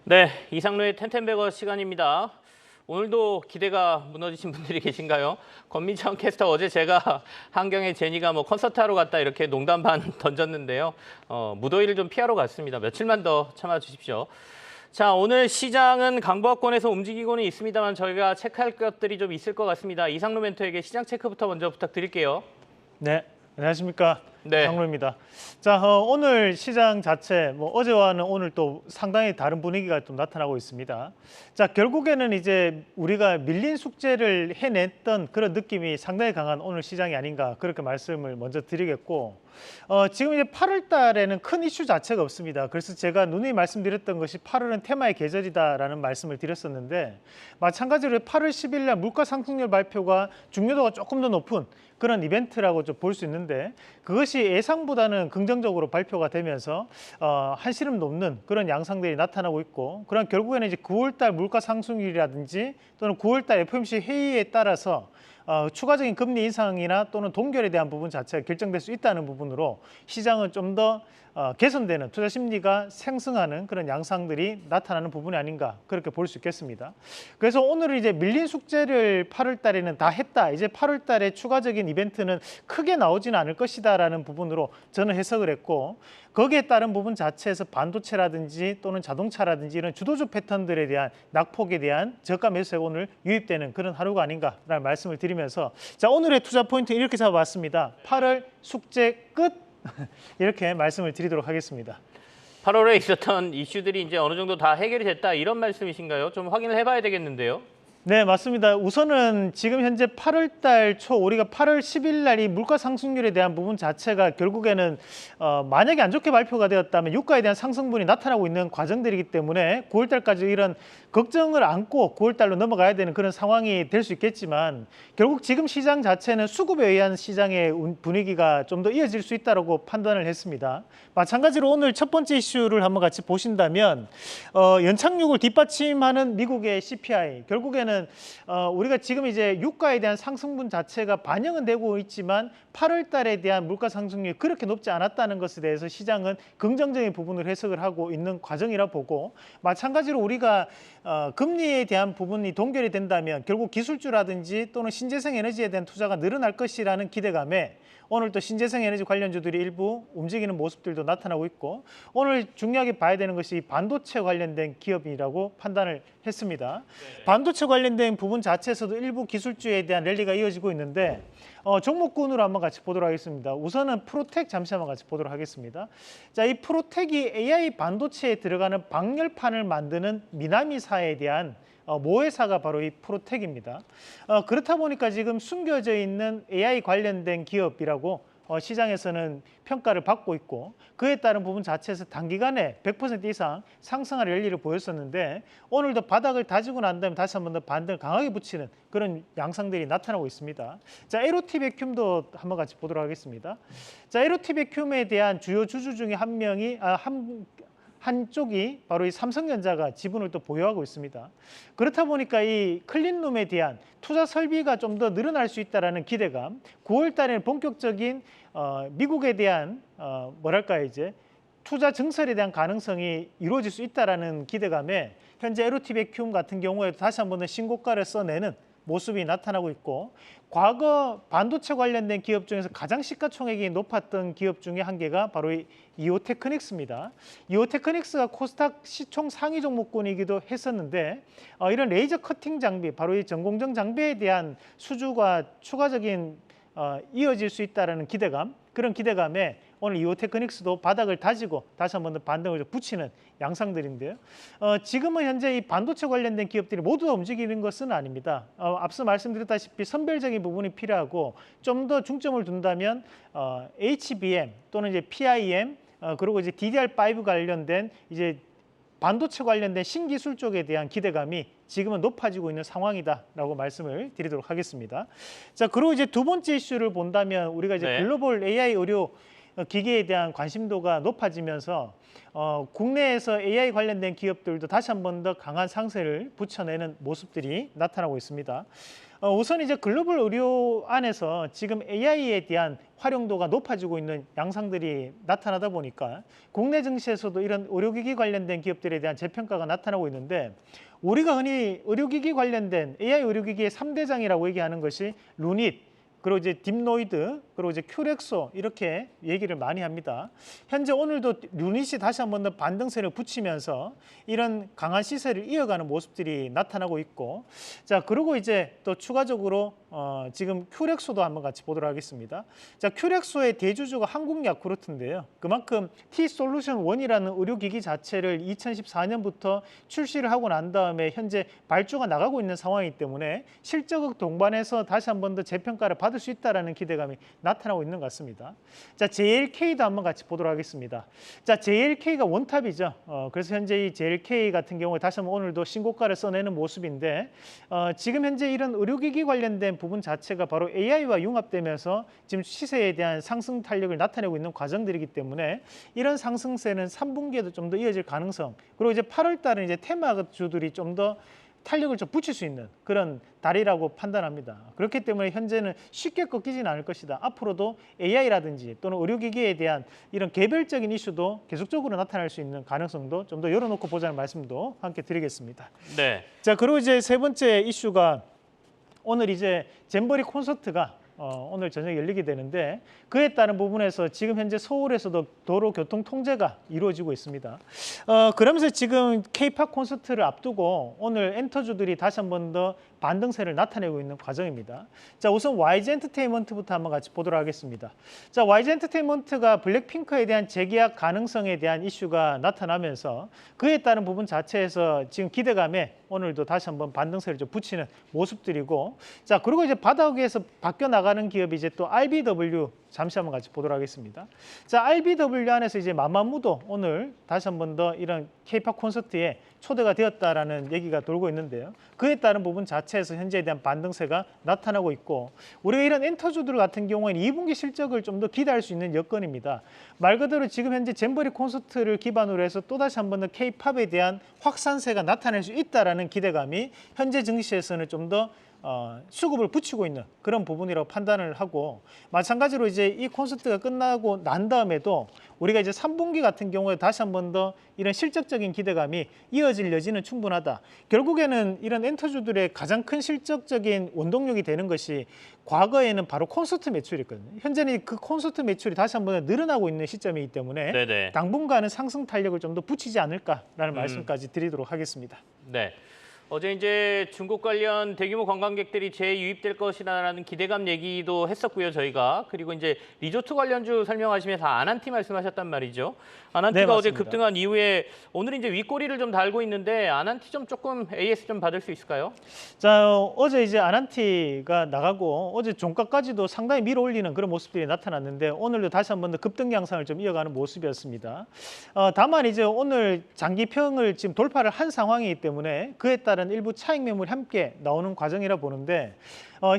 네, 이상로의 텐텐베거 시간입니다. 오늘도 기대가 무너지신 분들이 계신가요? 권민정 캐스터 어제 제가 한경의 제니가 콘서트 하러 갔다 이렇게 농담 반 던졌는데요. 무더위를 좀 피하러 갔습니다. 며칠만 더 참아주십시오. 자, 오늘 시장은 강보합권에서 움직이고는 있습니다만 저희가 체크할 것들이 좀 있을 것 같습니다. 이상로 멘토에게 시장 체크부터 먼저 부탁드릴게요. 네, 안녕하십니까. 네. 상로입니다. 자, 오늘 시장 자체 어제와는 오늘 또 상당히 다른 분위기가 좀 나타나고 있습니다. 자, 결국에는 이제 우리가 밀린 숙제를 해냈던 그런 느낌이 상당히 강한 오늘 시장이 아닌가 그렇게 말씀을 먼저 드리겠고, 지금 이제 8월 달에는 큰 이슈 자체가 없습니다. 그래서 제가 누누이 말씀드렸던 것이 8월은 테마의 계절이다라는 말씀을 드렸었는데, 마찬가지로 8월 10일 날 물가 상승률 발표가 중요도가 조금 더 높은 그런 이벤트라고 좀 볼 수 있는데, 그것이 예상보다는 긍정적으로 발표가 되면서 한시름 높는 그런 양상들이 나타나고 있고, 그럼 결국에는 이제 9월달 물가 상승률이라든지 또는 9월달 FOMC 회의에 따라서 추가적인 금리 인상이나 또는 동결에 대한 부분 자체가 결정될 수 있다는 부분으로 시장은 좀 더 개선되는 투자 심리가 생성하는 그런 양상들이 나타나는 부분이 아닌가 그렇게 볼 수 있겠습니다. 그래서 오늘은 이제 밀린 숙제를 8월 달에는 다 했다. 이제 8월 달에 추가적인 이벤트는 크게 나오지는 않을 것이다라는 부분으로 저는 해석을 했고, 거기에 따른 부분 자체에서 반도체라든지 또는 자동차라든지 이런 주도주 패턴들에 대한 낙폭에 대한 저가 매수세가 오늘 유입되는 그런 하루가 아닌가라는 말씀을 드리면서, 자, 오늘의 투자 포인트 이렇게 잡아봤습니다. 8월 숙제 끝 이렇게 말씀을 드리도록 하겠습니다. 8월에 있었던 이슈들이 이제 어느 정도 다 해결이 됐다 이런 말씀이신가요? 좀 확인을 해봐야 되겠는데요. 네, 맞습니다. 우선은 지금 현재 8월 달 초 우리가 8월 10일 날이 물가 상승률에 대한 부분 자체가 결국에는 만약에 안 좋게 발표가 되었다면 유가에 대한 상승분이 나타나고 있는 과정들이기 때문에 9월 달까지 이런 걱정을 안고 9월 달로 넘어가야 되는 그런 상황이 될 수 있겠지만, 결국 지금 시장 자체는 수급에 의한 시장의 분위기가 좀 더 이어질 수 있다고 판단을 했습니다. 마찬가지로 오늘 첫 번째 이슈를 한번 같이 보신다면 연착륙을 뒷받침하는 미국의 CPI, 결국에는 우리가 지금 이제 유가에 대한 상승분 자체가 반영은 되고 있지만 8월 달에 대한 물가 상승률이 그렇게 높지 않았다는 것에 대해서 시장은 긍정적인 부분을 해석을 하고 있는 과정이라 보고, 마찬가지로 우리가 금리에 대한 부분이 동결이 된다면 결국 기술주라든지 또는 신재생 에너지에 대한 투자가 늘어날 것이라는 기대감에 오늘 또 신재생 에너지 관련주들이 일부 움직이는 모습들도 나타나고 있고, 오늘 중요하게 봐야 되는 것이 반도체 관련된 기업이라고 판단을 했습니다. 네. 반도체 관련된 부분 자체에서도 일부 기술주에 대한 랠리가 이어지고 있는데, 종목군으로 한번 같이 보도록 하겠습니다. 우선은 프로텍 잠시 한번 같이 보도록 하겠습니다. 자, 이 프로텍이 AI 반도체에 들어가는 방열판을 만드는 미나미사에 대한 모회사가 바로 이 프로텍입니다. 그렇다 보니까 지금 숨겨져 있는 AI 관련된 기업이라고 시장에서는 평가를 받고 있고, 그에 따른 부분 자체에서 단기간에 100% 이상 상승할 열리를 보였었는데, 오늘도 바닥을 다지고 난 다음에 다시 한번 더 반등을 강하게 붙이는 그런 양상들이 나타나고 있습니다. 자, LOT 베큐움도 한번 같이 보도록 하겠습니다. 자, LOT 베큐움에 대한 주요 주주 중에 한쪽이 바로 이 삼성전자가 지분을 또 보유하고 있습니다. 그렇다 보니까 이 클린룸에 대한 투자 설비가 좀 더 늘어날 수 있다는 기대감, 9월 달에는 본격적인 미국에 대한 이제 투자 증설에 대한 가능성이 이루어질 수 있다는 기대감에 현재 LOT 베큐움 같은 경우에도 다시 한번 신고가를 써내는 모습이 나타나고 있고, 과거 반도체 관련된 기업 중에서 가장 시가총액이 높았던 기업 중에 한 개가 바로 이 이오테크닉스입니다. 이오테크닉스가 코스닥 시총 상위 종목군이기도 했었는데, 이런 레이저 커팅 장비, 바로 이 전공정 장비에 대한 수주가 추가적인 이어질 수 있다는 기대감, 그런 기대감에 오늘 이오테크닉스도 바닥을 다지고 다시 한번 더 반등을 붙이는 양상들인데요. 지금은 현재 이 반도체 관련된 기업들이 모두 다 움직이는 것은 아닙니다. 앞서 말씀드렸다시피 선별적인 부분이 필요하고, 좀 더 중점을 둔다면 HBM 또는 이제 PIM, 그리고 이제 DDR5 관련된 이제 반도체 관련된 신기술 쪽에 대한 기대감이 지금은 높아지고 있는 상황이다라고 말씀을 드리도록 하겠습니다. 자, 그리고 이제 두 번째 이슈를 본다면 우리가 이제 글로벌 AI 의료 기기에 대한 관심도가 높아지면서 국내에서 AI 관련된 기업들도 다시 한 번 더 강한 상세를 붙여내는 모습들이 나타나고 있습니다. 우선 이제 글로벌 의료 안에서 지금 AI에 대한 활용도가 높아지고 있는 양상들이 나타나다 보니까 국내 증시에서도 이런 의료기기 관련된 기업들에 대한 재평가가 나타나고 있는데, 우리가 흔히 의료기기 관련된 AI 의료기기의 3대장이라고 얘기하는 것이 루닛, 그리고 이제 딥노이드, 그리고 이제 큐렉소 이렇게 얘기를 많이 합니다. 현재 오늘도 루닛이 다시 한 번 더 반등세를 붙이면서 이런 강한 시세를 이어가는 모습들이 나타나고 있고, 자 그리고 이제 또 추가적으로 지금 큐렉소도 한번 같이 보도록 하겠습니다. 자 큐렉소의 대주주가 한국야쿠르트인데요. 그만큼 T솔루션1이라는 의료기기 자체를 2014년부터 출시를 하고 난 다음에 현재 발주가 나가고 있는 상황이기 때문에 실적을 동반해서 다시 한 번 더 재평가를 받을 수 있다는 기대감이 나타나고 있는 것 같습니다. 자, JLK도 한번 같이 보도록 하겠습니다. 자, JLK가 원탑이죠. 그래서 현재 이 JLK 같은 경우에 다시 한번 오늘도 신고가를 써내는 모습인데, 지금 현재 이런 의료기기 관련된 부분 자체가 바로 AI와 융합되면서 지금 시세에 대한 상승 탄력을 나타내고 있는 과정들이기 때문에 이런 상승세는 3분기에도 좀 더 이어질 가능성, 그리고 이제 8월 달은 이제 테마주들이 좀 더 탄력을 좀 붙일 수 있는 그런 달이라고 판단합니다. 그렇기 때문에 현재는 쉽게 꺾이지는 않을 것이다. 앞으로도 AI라든지 또는 의료기기에 대한 이런 개별적인 이슈도 계속적으로 나타날 수 있는 가능성도 좀 더 열어놓고 보자는 말씀도 함께 드리겠습니다. 네. 자, 그리고 이제 세 번째 이슈가 오늘 이제 잼버리 콘서트가 오늘 저녁에 열리게 되는데, 그에 따른 부분에서 지금 현재 서울에서도 도로 교통 통제가 이루어지고 있습니다. 그러면서 지금 K-팝 콘서트를 앞두고 오늘 엔터주들이 다시 한 번 더 반등세를 나타내고 있는 과정입니다. 자, 우선 YG 엔터테인먼트부터 한번 같이 보도록 하겠습니다. 자, YG 엔터테인먼트가 블랙핑크에 대한 재계약 가능성에 대한 이슈가 나타나면서 그에 따른 부분 자체에서 지금 기대감에 오늘도 다시 한번 반등세를 좀 붙이는 모습들이고, 자 그리고 이제 바닥에서 바뀌어 나가는 기업이 이제 또 RBW 잠시 한번 같이 보도록 하겠습니다. 자, RBW 안에서 이제 마마무도 오늘 다시 한번 더 이런 K-팝 콘서트에 초대가 되었다라는 얘기가 돌고 있는데요. 그에 따른 부분 자체에서 현재에 대한 반등세가 나타나고 있고, 우리가 이런 엔터주들 같은 경우에는 2분기 실적을 좀 더 기대할 수 있는 여건입니다. 말 그대로 지금 현재 잼버리 콘서트를 기반으로 해서 또다시 한번 더 K-팝에 대한 확산세가 나타날 수 있다라는 기대감이 현재 증시에서는 좀 더 수급을 붙이고 있는 그런 부분이라고 판단을 하고, 마찬가지로 이제 이 콘서트가 끝나고 난 다음에도 우리가 이제 3분기 같은 경우에 다시 한 번 더 이런 실적적인 기대감이 이어질 여지는 충분하다. 결국에는 이런 엔터주들의 가장 큰 실적적인 원동력이 되는 것이 과거에는 바로 콘서트 매출이었거든요. 현재는 그 콘서트 매출이 다시 한 번 늘어나고 있는 시점이기 때문에 네네. 당분간은 상승 탄력을 좀 더 붙이지 않을까라는 말씀까지 드리도록 하겠습니다. 네. 어제 이제 중국 관련 대규모 관광객들이 재유입될 것이라는 기대감 얘기도 했었고요, 저희가. 그리고 이제 리조트 관련주 설명하시면서 아난티 말씀하셨단 말이죠. 아난티가 네, 어제 맞습니다. 급등한 이후에 오늘 이제 윗꼬리를 좀 달고 있는데 아난티 좀 조금 AS 좀 받을 수 있을까요? 자, 어제 이제 아난티가 나가고 어제 종가까지도 상당히 밀어 올리는 그런 모습들이 나타났는데, 오늘도 다시 한 번 더 급등 양상을 좀 이어가는 모습이었습니다. 다만 이제 오늘 장기평을 지금 돌파를 한 상황이기 때문에 그에 따른 일부 차익 매물이 함께 나오는 과정이라 보는데,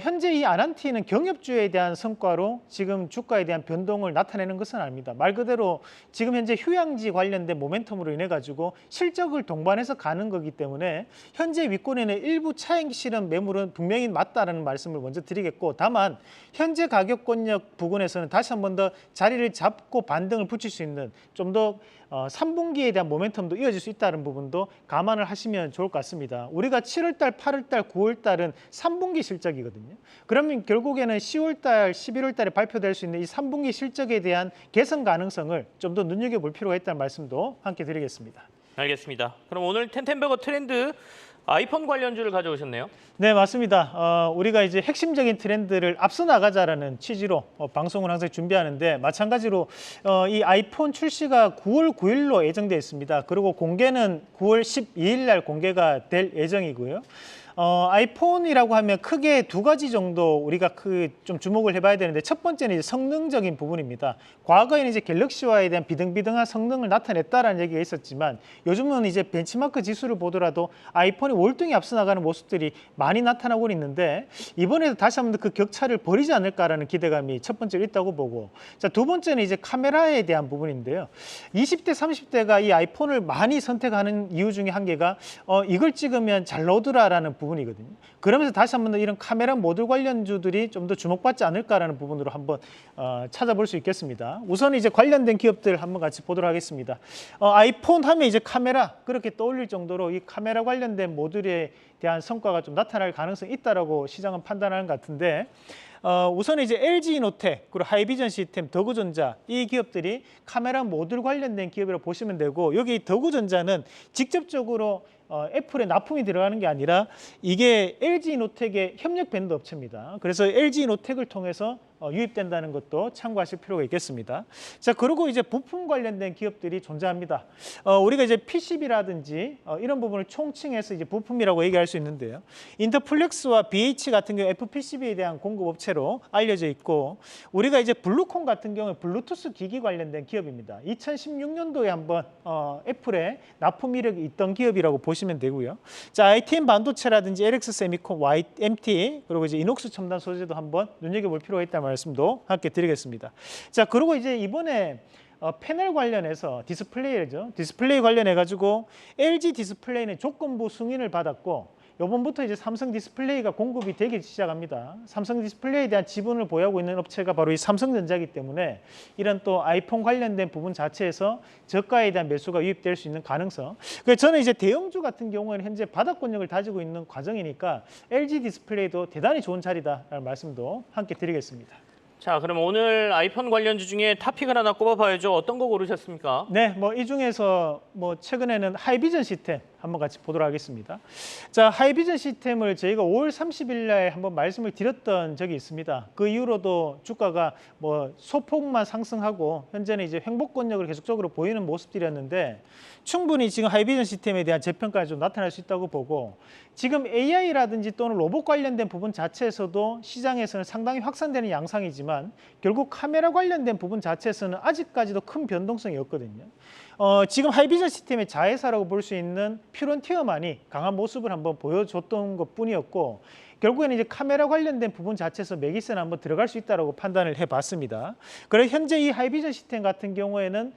현재 이 아난티는 경협주에 대한 성과로 지금 주가에 대한 변동을 나타내는 것은 아닙니다. 말 그대로 지금 현재 휴양지 관련된 모멘텀으로 인해 가지고 실적을 동반해서 가는 거기 때문에 현재 윗꼬리는 일부 차익 실현 매물은 분명히 맞다라는 말씀을 먼저 드리겠고, 다만 현재 가격권역 부근에서는 다시 한 번 더 자리를 잡고 반등을 붙일 수 있는 좀 더 3분기에 대한 모멘텀도 이어질 수 있다는 부분도 감안을 하시면 좋을 것 같습니다. 우리가 7월달, 8월달, 9월달은 3분기 실적이거든요. 그러면 결국에는 10월달, 11월달에 발표될 수 있는 이 3분기 실적에 대한 개선 가능성을 좀 더 눈여겨볼 필요가 있다는 말씀도 함께 드리겠습니다. 알겠습니다. 그럼 오늘 텐텐버거 트렌드 아이폰 관련주를 가져오셨네요. 네, 맞습니다. 우리가 이제 핵심적인 트렌드를 앞서 나가자라는 취지로 방송을 항상 준비하는데, 마찬가지로 이 아이폰 출시가 9월 9일로 예정되어 있습니다. 그리고 공개는 9월 12일 날 공개가 될 예정이고요. 아이폰이라고 하면 크게 두 가지 정도 우리가 좀 주목을 해봐야 되는데 첫 번째는 이제 성능적인 부분입니다. 과거에는 이제 갤럭시와에 대한 비등비등한 성능을 나타냈다라는 얘기가 있었지만 요즘은 이제 벤치마크 지수를 보더라도 아이폰이 월등히 앞서 나가는 모습들이 많이 나타나고 있는데 이번에도 다시 한번 그 격차를 벌이지 않을까라는 기대감이 첫 번째로 있다고 보고 자, 두 번째는 이제 카메라에 대한 부분인데요. 20대, 30대가 이 아이폰을 많이 선택하는 이유 중에 한 개가 이걸 찍으면 잘 나오더라라는 부분이거든요. 그러면서 다시 한번 더 이런 카메라 모듈 관련주들이 좀 더 주목받지 않을까라는 부분으로 한번 찾아볼 수 있겠습니다. 우선 이제 관련된 기업들 한번 같이 보도록 하겠습니다. 아이폰 하면 이제 카메라 그렇게 떠올릴 정도로 이 카메라 관련된 모듈에 대한 성과가 좀 나타날 가능성이 있다라고 시장은 판단하는 것 같은데 우선 이제 LG이노텍 그리고 하이비전 시스템, 더구전자 이 기업들이 카메라 모듈 관련된 기업이라고 보시면 되고 여기 더구전자는 직접적으로 애플에 납품이 들어가는 게 아니라 이게 LG이노텍의 협력 밴드 업체입니다. 그래서 LG이노텍을 통해서 유입된다는 것도 참고하실 필요가 있겠습니다. 자, 그리고 이제 부품 관련된 기업들이 존재합니다. 우리가 이제 PCB라든지 이런 부분을 총칭해서 이제 부품이라고 얘기할 수 있는데요. 인터플렉스와 BH 같은 경우 FPCB에 대한 공급 업체로 알려져 있고 우리가 이제 블루콘 같은 경우에 블루투스 기기 관련된 기업입니다. 2016년도에 한번 애플에 납품 이력이 있던 기업이라고 보시면 되고요. 자, ITM 반도체라든지 LX 세미콘, YMT 그리고 이제 이녹스 첨단 소재도 한번 눈여겨볼 필요가 있다는 말씀도 함께 드리겠습니다. 자, 그리고 이제 이번에 패널 관련해서 디스플레이죠. 디스플레이 관련해 가지고 LG 디스플레이는 조건부 승인을 받았고 이번부터 이제 삼성 디스플레이가 공급이 되기 시작합니다. 삼성 디스플레이에 대한 지분을 보유하고 있는 업체가 바로 이 삼성전자이기 때문에 이런 또 아이폰 관련된 부분 자체에서 저가에 대한 매수가 유입될 수 있는 가능성. 그래서 저는 이제 대형주 같은 경우에는 현재 바닥권력을 다지고 있는 과정이니까 LG 디스플레이도 대단히 좋은 자리다라는 말씀도 함께 드리겠습니다. 자, 그럼 오늘 아이폰 관련주 중에 탑픽을 하나 꼽아봐야죠. 어떤 거 고르셨습니까? 네, 뭐 이 중에서 뭐 최근에는 하이비전 시스템 한번 같이 보도록 하겠습니다. 자, 하이비전 시스템을 저희가 5월 30일 날 한번 말씀을 드렸던 적이 있습니다. 그 이후로도 주가가 뭐 소폭만 상승하고 현재는 이제 횡보권력을 계속적으로 보이는 모습들이었는데 충분히 지금 하이비전 시스템에 대한 재평가가 좀 나타날 수 있다고 보고 지금 AI라든지 또는 로봇 관련된 부분 자체에서도 시장에서는 상당히 확산되는 양상이지만 결국 카메라 관련된 부분 자체에서는 아직까지도 큰 변동성이 없거든요. 지금 하이비전 시스템의 자회사라고 볼 수 있는 퓨런티어만이 강한 모습을 한번 보여줬던 것뿐이었고 결국에는 이제 카메라 관련된 부분 자체에서 매기세는 한번 들어갈 수 있다고 판단을 해봤습니다. 그래서 현재 이 하이비전 시스템 같은 경우에는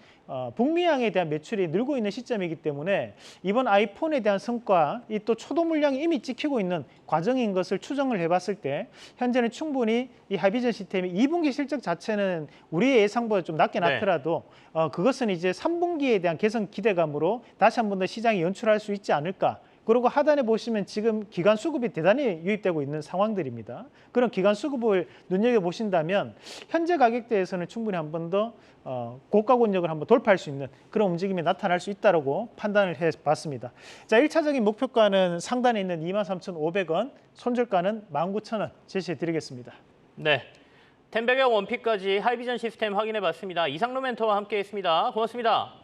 북미향에 대한 매출이 늘고 있는 시점이기 때문에 이번 아이폰에 대한 성과, 이 또 초도 물량이 이미 찍히고 있는 과정인 것을 추정을 해봤을 때 현재는 충분히 이 하이비전 시스템이 2분기 실적 자체는 우리의 예상보다 좀 낮게 나더라도 그것은 이제 3분기에 대한 개선 기대감으로 다시 한 번 더 시장이 연출할 수 있지 않을까. 그리고 하단에 보시면 지금 기관 수급이 대단히 유입되고 있는 상황들입니다. 그런 기관 수급을 눈여겨보신다면 현재 가격대에서는 충분히 한 번 더 고가 권역을 한번 돌파할 수 있는 그런 움직임이 나타날 수 있다고 판단을 해봤습니다. 자, 1차적인 목표가는 상단에 있는 23,500원, 손절가는 19,000원 제시해드리겠습니다. 네, 텐백의 원픽까지 하이비전 시스템 확인해봤습니다. 이상로 멘토와 함께했습니다. 고맙습니다.